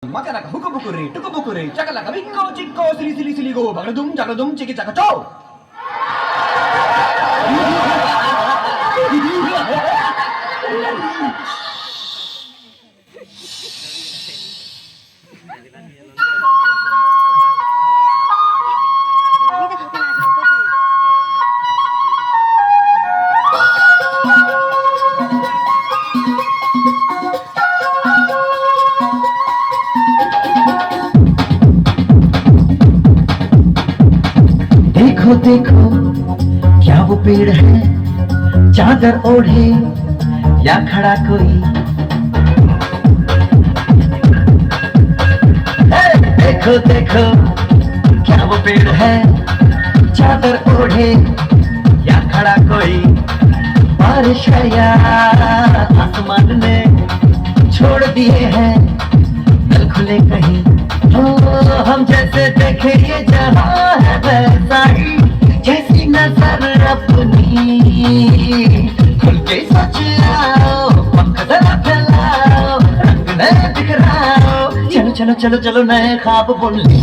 Makanaka hukubukuri, tukubukuri, chakalaka, biko, chiko, sili, sili, sili, go, bagradum, jagradum, chiki, chaka, chow! देखो देखो क्या वो पेड़ है, चादर ओढ़े या खड़ा कोई। देखो देखो क्या वो पेड़ है, चादर ओढ़े या खड़ा कोई। बारिश है या आसमान ने छोड़ दिए हैं दिल खुले कहीं। ओ हम जैसे देखे ये जहां है वैसा ही, जैसी नजर अपनी। खुल के सोच आओ, पंख जरा फैलाओ, रंग नए बिखराओ। चलो चलो चलो चलो नए ख्वाब बुन ले।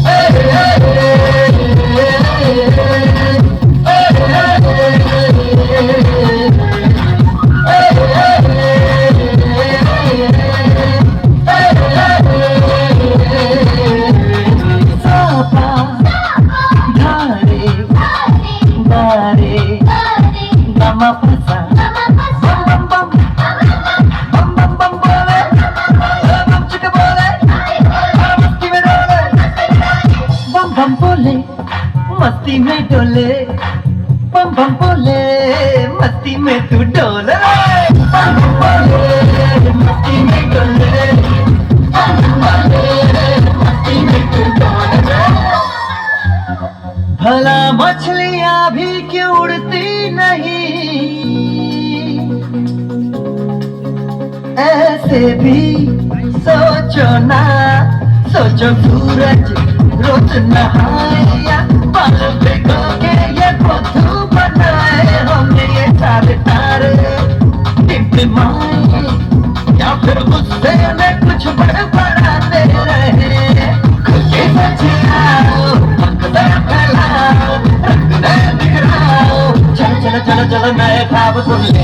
मस्ती में डोले, बम बम बोले, मस्ती में तू डोले। बम बम बोले, मस्ती में डोले, बम बम बोले, मस्ती में तू डोले। भला मछलियां भी क्यों उड़ती नहीं, ऐसे भी सोचो ना। सोचो सूरज रोज नहाया, बाल भिगोके ये बुद्धू बनाए होंगे ये सारे तारे टिमटिमाए, या फिर गुस्से में कुछ बड़बड़ाते रहे। खुद के सच आओ, पंख जरा फैलाओ, रंग नए बिखराओ। चलो चलो चलो चलो नए ख्वाब सुन ले।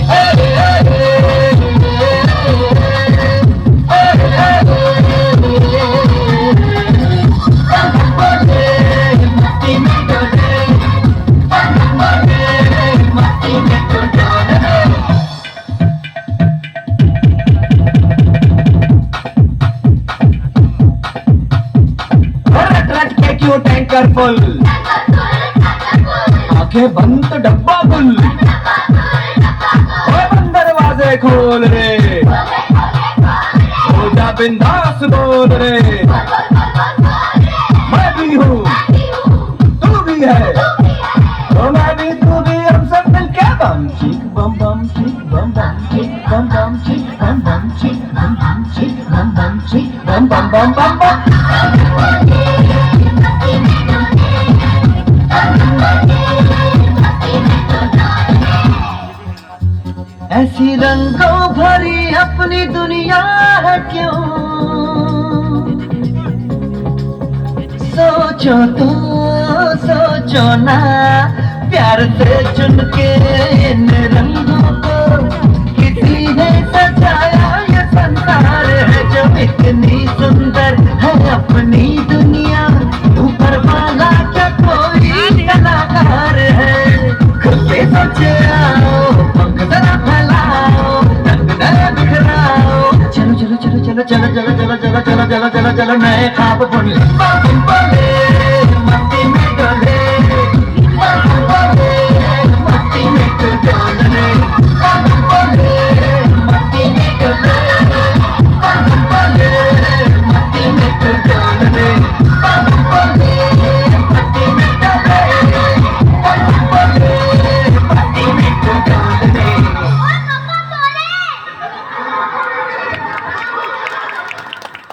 क्यों टैंकर फुल, आंखें बंद तो डब्बा गुल। बंद दरवाजे खोल रे, हो जा बिंदास बोल रे। मैं भी हूँ तू भी है, तो मैं भी तू भी, हम सब मिलके बम चीक बम बम चीक बम बम चीक बम बम चीक बम बम चीक बम बम चीक बम बम चीक बम बम बम बम बम। ऐसी रंगों भरी अपनी दुनिया है क्यों, सोचो तो सोचो ना। प्यार से चुन के इन रंगों को किसी ने सजाया, ये संसार है जो इतनी सुंदर है अपनी दुनिया। ऊपर वाला क्या कोई कलाकार है। खुद के सोचे आओ, पंख जरा फैलाओ, रंग नए बिखराओ। चलो चलो चलो चलो चलो चलो चलो चलो चलो चलो चलो चलो नए ख्वाब बुन ले।